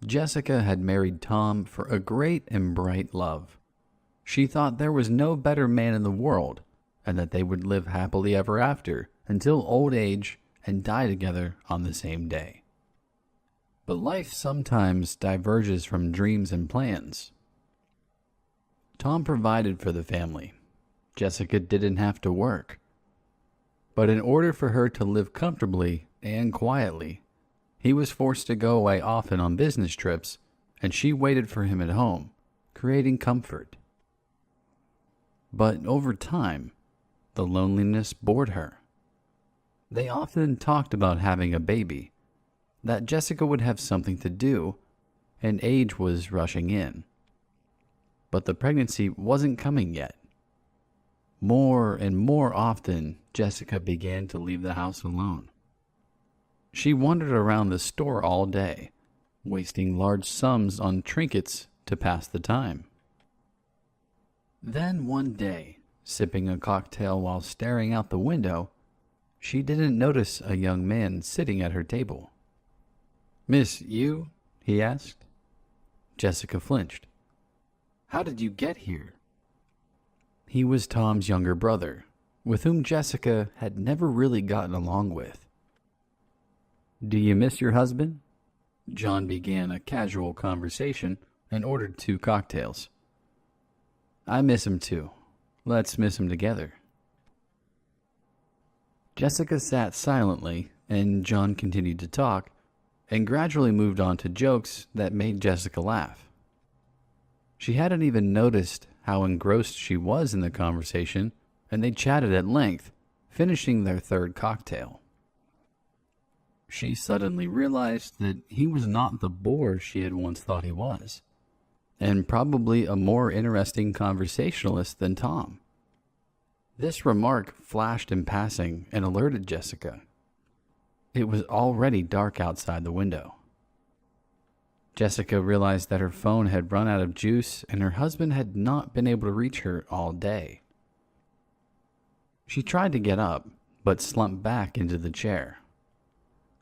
Jessica had married Tom for a great and bright love. She thought there was no better man in the world, and that they would live happily ever after until old age and die together on the same day. But life sometimes diverges from dreams and plans. Tom provided for the family. Jessica didn't have to work. But in order for her to live comfortably and quietly, he was forced to go away often on business trips, and she waited for him at home, creating comfort. But over time, the loneliness bored her. They often talked about having a baby, that Jessica would have something to do, and age was rushing in. But the pregnancy wasn't coming yet. More and more often, Jessica began to leave the house alone. She wandered around the store all day, wasting large sums on trinkets to pass the time. Then one day, sipping a cocktail while staring out the window, she didn't notice a young man sitting at her table. "Miss, you?" he asked. Jessica flinched. "How did you get here?" He was Tom's younger brother, with whom Jessica had never really gotten along with. "Do you miss your husband?" John began a casual conversation and ordered 2 cocktails. "I miss him too. Let's miss him together." Jessica sat silently, and John continued to talk, and gradually moved on to jokes that made Jessica laugh. She hadn't even noticed how engrossed she was in the conversation, and they chatted at length, finishing their 3rd cocktail. She suddenly realized that he was not the bore she had once thought he was, and probably a more interesting conversationalist than Tom. This remark flashed in passing and alerted Jessica. It was already dark outside the window. Jessica realized that her phone had run out of juice and her husband had not been able to reach her all day. She tried to get up, but slumped back into the chair.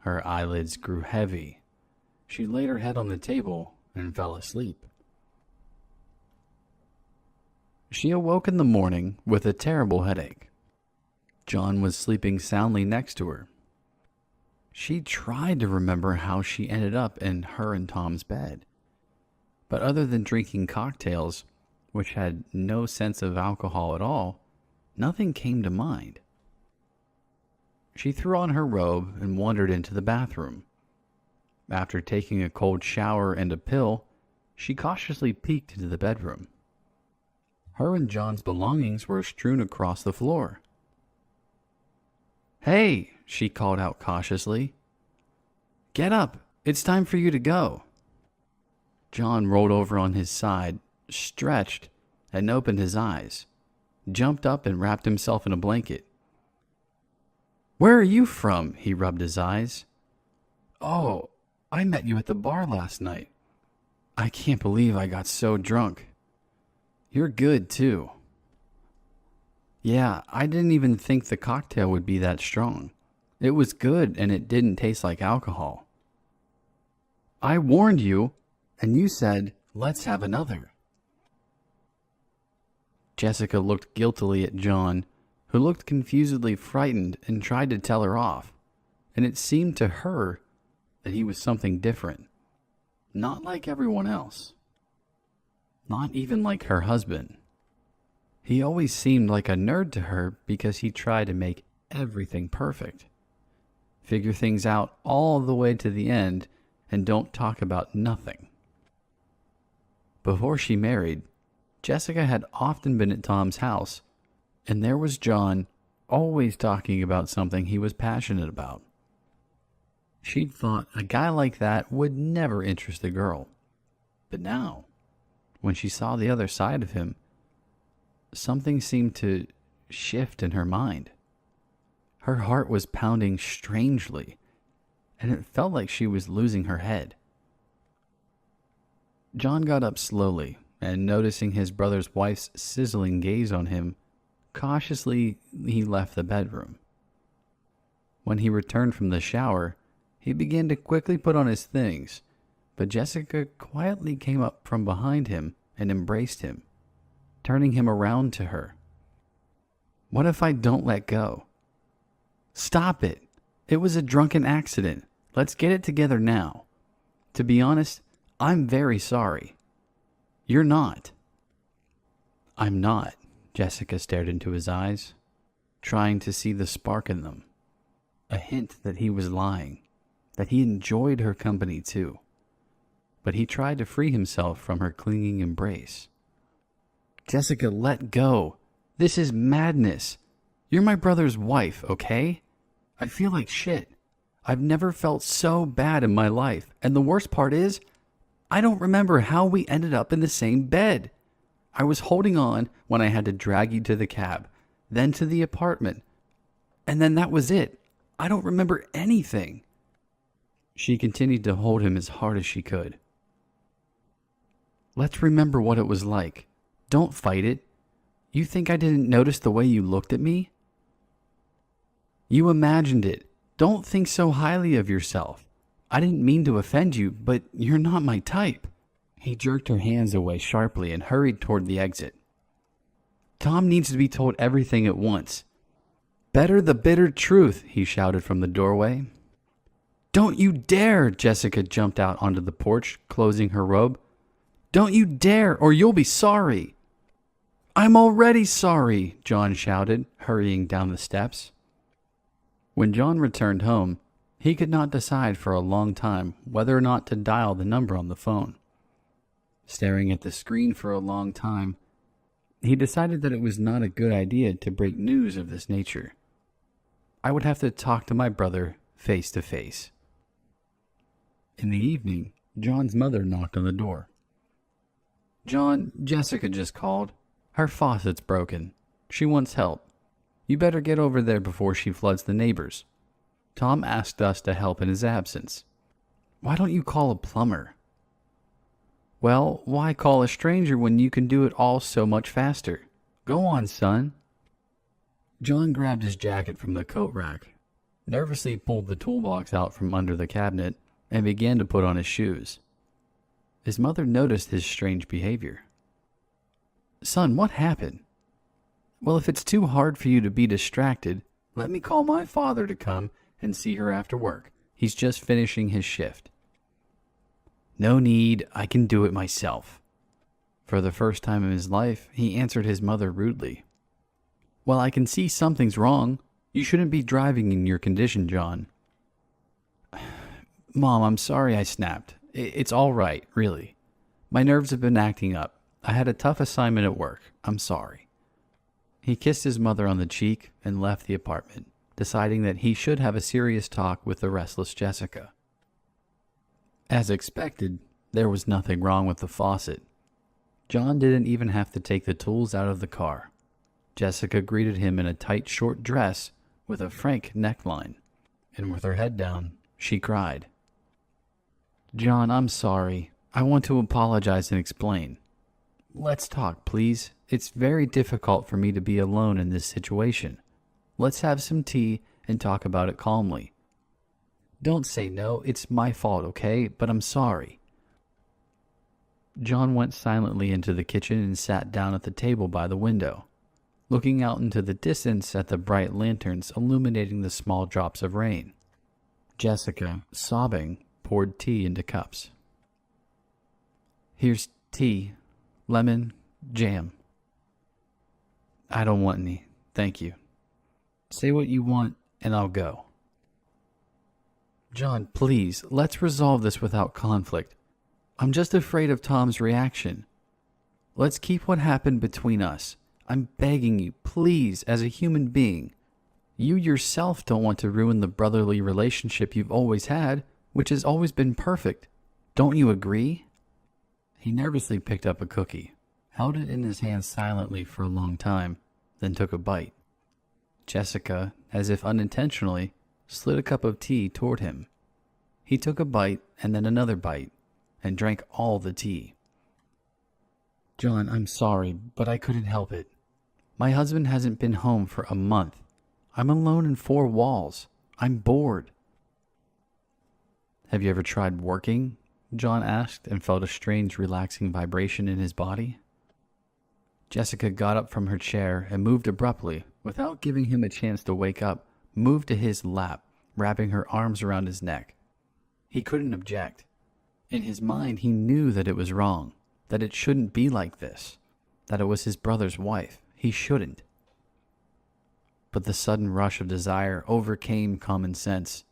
Her eyelids grew heavy. She laid her head on the table and fell asleep. She awoke in the morning with a terrible headache. John was sleeping soundly next to her. She tried to remember how she ended up in her and Tom's bed. But other than drinking cocktails, which had no sense of alcohol at all, nothing came to mind. She threw on her robe and wandered into the bathroom. After taking a cold shower and a pill, she cautiously peeked into the bedroom. Her and John's belongings were strewn across the floor. "Hey," she called out cautiously. "Get up. It's time for you to go." John rolled over on his side, stretched, and opened his eyes, jumped up and wrapped himself in a blanket. "Where are you from?" He rubbed his eyes. "Oh, I met you at the bar last night. I can't believe I got so drunk. You're good, too." "Yeah, I didn't even think the cocktail would be that strong. It was good and it didn't taste like alcohol." "I warned you, and you said, 'Let's have another.'" Jessica looked guiltily at John, who looked confusedly frightened and tried to tell her off, and it seemed to her that he was something different, not like everyone else. Not even like her husband. He always seemed like a nerd to her because he tried to make everything perfect. Figure things out all the way to the end and don't talk about nothing. Before she married, Jessica had often been at Tom's house, and there was John always talking about something he was passionate about. She'd thought a guy like that would never interest a girl. But now, when she saw the other side of him, something seemed to shift in her mind. Her heart was pounding strangely, and it felt like she was losing her head. John got up slowly, and noticing his brother's wife's sizzling gaze on him, cautiously he left the bedroom. When he returned from the shower, he began to quickly put on his things, but Jessica quietly came up from behind him and embraced him, turning him around to her. What if I don't let go? Stop it. It was a drunken accident. Let's get it together now. To be honest, I'm very sorry. You're not. I'm not. Jessica stared into his eyes, trying to see the spark in them. A hint that he was lying, that he enjoyed her company too. But he tried to free himself from her clinging embrace. Jessica, let go. This is madness. You're my brother's wife, okay? I feel like shit. I've never felt so bad in my life. And the worst part is, I don't remember how we ended up in the same bed. I was holding on when I had to drag you to the cab, then to the apartment. And then that was it. I don't remember anything. She continued to hold him as hard as she could. Let's remember what it was like. Don't fight it. You think I didn't notice the way you looked at me? You imagined it. Don't think so highly of yourself. I didn't mean to offend you, but you're not my type. He jerked her hands away sharply and hurried toward the exit. Tom needs to be told everything at once. Better the bitter truth, he shouted from the doorway. Don't you dare! Jessica jumped out onto the porch, closing her robe. Don't you dare, or you'll be sorry. I'm already sorry, John shouted, hurrying down the steps. When John returned home, he could not decide for a long time whether or not to dial the number on the phone. Staring at the screen for a long time, he decided that it was not a good idea to break news of this nature. I would have to talk to my brother face to face. In the evening, John's mother knocked on the door. John, Jessica just called. Her faucet's broken. She wants help. You better get over there before she floods the neighbors. Tom asked us to help in his absence. Why don't you call a plumber? Well, why call a stranger when you can do it all so much faster? Go on, son. John grabbed his jacket from the coat rack, nervously pulled the toolbox out from under the cabinet, and began to put on his shoes. His mother noticed his strange behavior. Son, what happened? Well, if it's too hard for you to be distracted, let me call my father to come and see her after work. He's just finishing his shift. No need, I can do it myself. For the first time in his life, he answered his mother rudely. Well, I can see something's wrong. You shouldn't be driving in your condition, John. Mom, I'm sorry I snapped. It's all right, really. My nerves have been acting up. I had a tough assignment at work. I'm sorry. He kissed his mother on the cheek and left the apartment, deciding that he should have a serious talk with the restless Jessica. As expected, there was nothing wrong with the faucet. John didn't even have to take the tools out of the car. Jessica greeted him in a tight short dress with a frank neckline, and with her head down, she cried. John, I'm sorry. I want to apologize and explain. Let's talk, please. It's very difficult for me to be alone in this situation. Let's have some tea and talk about it calmly. Don't say no. It's my fault, okay? But I'm sorry. John went silently into the kitchen and sat down at the table by the window, looking out into the distance at the bright lanterns illuminating the small drops of rain. Jessica, sobbing, poured tea into cups. Here's tea, lemon, jam. I don't want any, thank you. Say what you want and I'll go. John, please, let's resolve this without conflict. I'm just afraid of Tom's reaction. Let's keep what happened between us. I'm begging you, please, as a human being. You yourself don't want to ruin the brotherly relationship you've always had, which has always been perfect. Don't you agree? He nervously picked up a cookie, held it in his hand silently for a long time, then took a bite. Jessica, as if unintentionally, slid a cup of tea toward him. He took a bite and then another bite, and drank all the tea. John, I'm sorry, but I couldn't help it. My husband hasn't been home for a month. I'm alone in four walls. I'm bored. Have you ever tried working? John asked and felt a strange relaxing vibration in his body. Jessica got up from her chair and moved abruptly, without giving him a chance to wake up, moved to his lap, wrapping her arms around his neck. He couldn't object. In his mind, he knew that it was wrong, that it shouldn't be like this, that it was his brother's wife. He shouldn't. But the sudden rush of desire overcame common sense.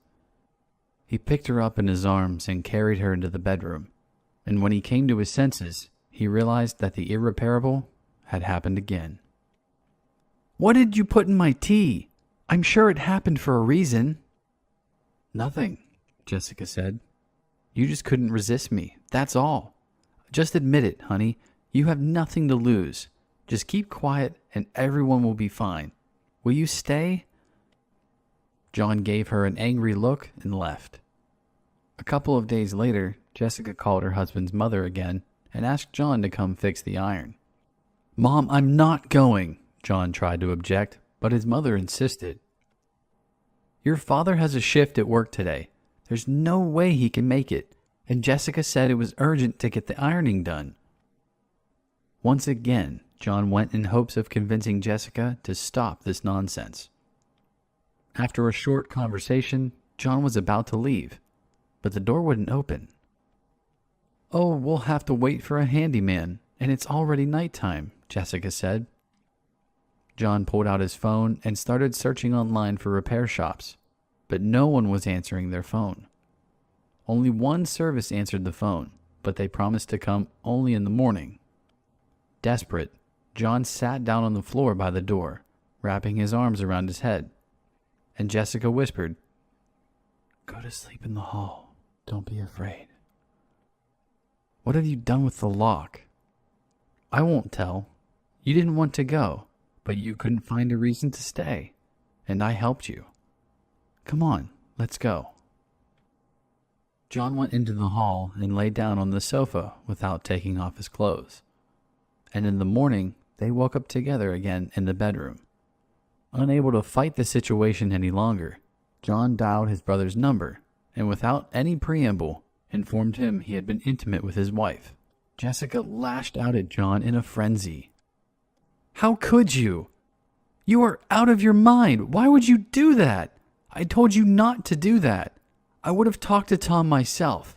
He picked her up in his arms and carried her into the bedroom, and when he came to his senses, he realized that the irreparable had happened again. "What did you put in my tea? I'm sure it happened for a reason." "Nothing," Jessica said. "You just couldn't resist me, that's all. Just admit it, honey. You have nothing to lose. Just keep quiet and everyone will be fine. Will you stay?" John gave her an angry look and left. A couple of days later, Jessica called her husband's mother again and asked John to come fix the iron. "Mom, I'm not going," John tried to object, but his mother insisted. "Your father has a shift at work today. There's no way he can make it, and Jessica said it was urgent to get the ironing done." Once again, John went in hopes of convincing Jessica to stop this nonsense. After a short conversation, John was about to leave, but the door wouldn't open. "Oh, we'll have to wait for a handyman, and it's already nighttime," Jessica said. John pulled out his phone and started searching online for repair shops, but no one was answering their phone. Only one service answered the phone, but they promised to come only in the morning. Desperate, John sat down on the floor by the door, wrapping his arms around his head, and Jessica whispered, "Go to sleep in the hall. Don't be afraid." "What have you done with the lock?" "I won't tell. You didn't want to go, but you couldn't find a reason to stay, and I helped you. Come on, let's go." John went into the hall and lay down on the sofa without taking off his clothes. And in the morning, they woke up together again in the bedroom. Unable to fight the situation any longer, John dialed his brother's number and without any preamble, informed him he had been intimate with his wife. Jessica lashed out at John in a frenzy. "How could you? You are out of your mind. Why would you do that? I told you not to do that. I would have talked to Tom myself."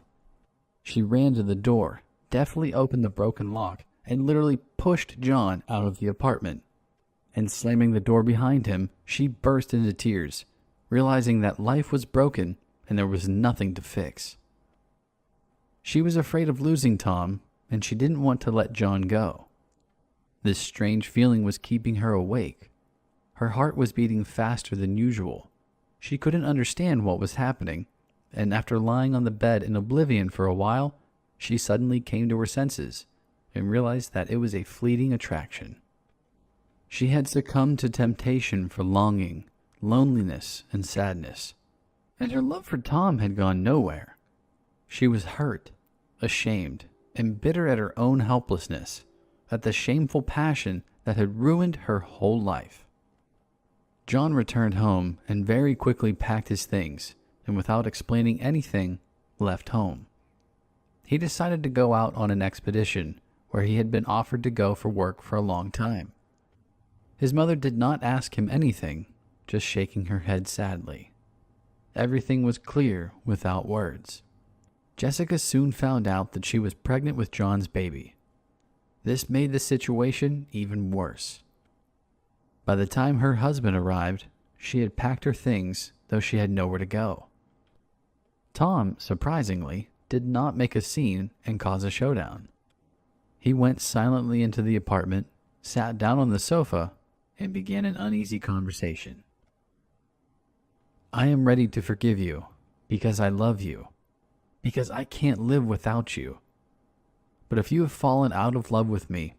She ran to the door, deftly opened the broken lock, and literally pushed John out of the apartment. And slamming the door behind him, she burst into tears, realizing that life was broken and there was nothing to fix. She was afraid of losing Tom, and she didn't want to let John go. This strange feeling was keeping her awake. Her heart was beating faster than usual. She couldn't understand what was happening, and after lying on the bed in oblivion for a while, she suddenly came to her senses and realized that it was a fleeting attraction. She had succumbed to temptation for longing, loneliness, and sadness, and her love for Tom had gone nowhere. She was hurt, ashamed, and bitter at her own helplessness, at the shameful passion that had ruined her whole life. John returned home and very quickly packed his things, and without explaining anything, left home. He decided to go out on an expedition where he had been offered to go for work for a long time. His mother did not ask him anything, just shaking her head sadly. Everything was clear without words. Jessica soon found out that she was pregnant with John's baby. This made the situation even worse. By the time her husband arrived, she had packed her things, though she had nowhere to go. Tom, surprisingly, did not make a scene and cause a showdown. He went silently into the apartment, sat down on the sofa, and began an uneasy conversation. "I am ready to forgive you, because I love you, because I can't live without you. But if you have fallen out of love with me,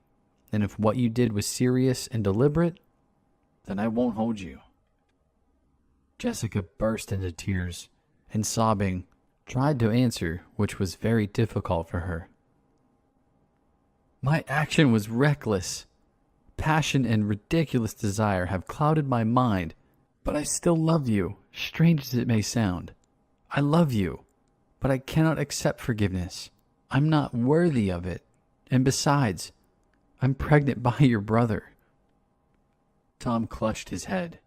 and if what you did was serious and deliberate, then I won't hold you." Jessica burst into tears, and sobbing, tried to answer, which was very difficult for her. "My action was reckless. Passion and ridiculous desire have clouded my mind, but I still love you, strange as it may sound. I love you, but I cannot accept forgiveness. I'm not worthy of it. And besides, I'm pregnant by your brother. Tom clutched his head,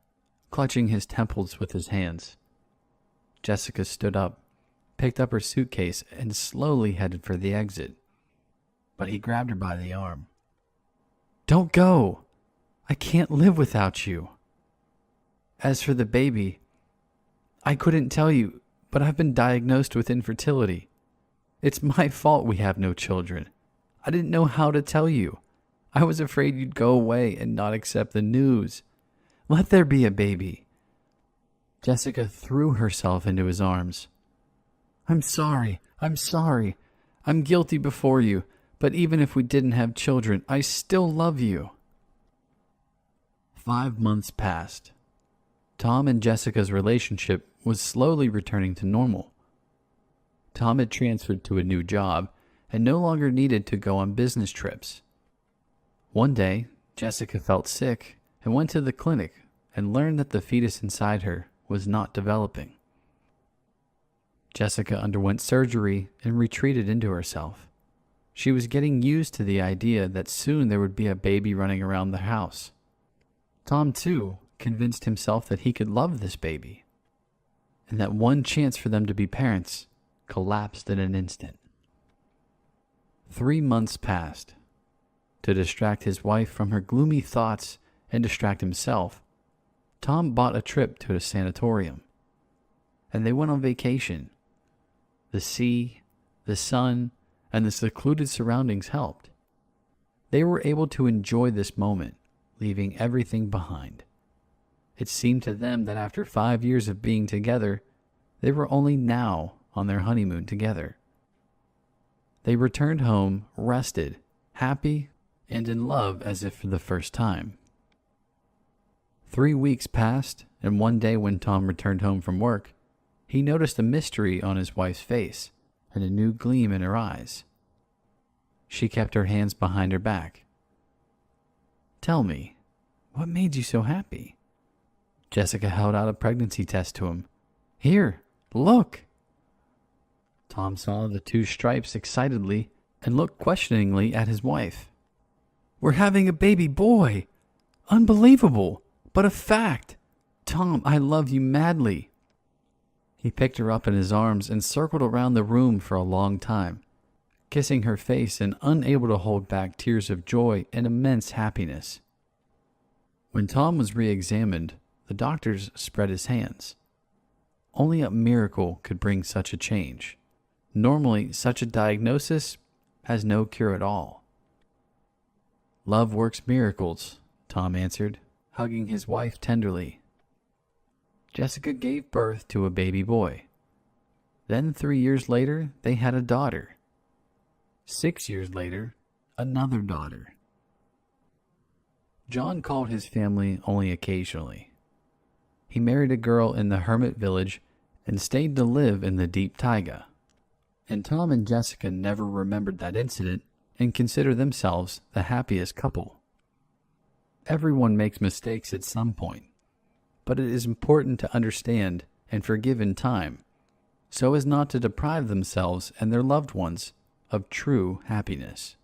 clutching his temples with his hands. Jessica stood up, picked up her suitcase, and slowly headed for the exit. But he grabbed her by the arm. Don't go! I can't live without you. As for the baby, I couldn't tell you, but I've been diagnosed with infertility. It's my fault we have no children. I didn't know how to tell you. I was afraid you'd go away and not accept the news. Let there be a baby. Jessica threw herself into his arms. I'm sorry. I'm guilty before you, but even if we didn't have children, I still love you. 5 months passed. Tom and Jessica's relationship was slowly returning to normal. Tom had transferred to a new job and no longer needed to go on business trips. One day, Jessica felt sick and went to the clinic and learned that the fetus inside her was not developing. Jessica underwent surgery and retreated into herself. She was getting used to the idea that soon there would be a baby running around the house. Tom, too, convinced himself that he could love this baby, and that one chance for them to be parents collapsed in an instant. 3 months passed. To distract his wife from her gloomy thoughts and distract himself, Tom bought a trip to a sanatorium, and they went on vacation. The sea, the sun, and the secluded surroundings helped. They were able to enjoy this moment, leaving everything behind. It seemed to them that after 5 years of being together, they were only now on their honeymoon together. They returned home rested, happy, and in love as if for the first time. 3 weeks passed, and one day when Tom returned home from work, he noticed a mystery on his wife's face and a new gleam in her eyes. She kept her hands behind her back. Tell me, what made you so happy? Jessica held out a pregnancy test to him. Here, look. Tom saw the 2 stripes excitedly and looked questioningly at his wife. We're having a baby boy! Unbelievable, but a fact! Tom, I love you madly. He picked her up in his arms and circled around the room for a long time, kissing her face and unable to hold back tears of joy and immense happiness. When Tom was re-examined, the doctors spread his hands. Only a miracle could bring such a change. Normally, such a diagnosis has no cure at all. Love works miracles, Tom answered, hugging his wife tenderly. Jessica gave birth to a baby boy. Then 3 years later, they had a daughter. 6 years later, another daughter. John called his family only occasionally. He married a girl in the hermit village and stayed to live in the deep taiga. And Tom and Jessica never remembered that incident and consider themselves the happiest couple. Everyone makes mistakes at some point, but it is important to understand and forgive in time, so as not to deprive themselves and their loved ones of true happiness.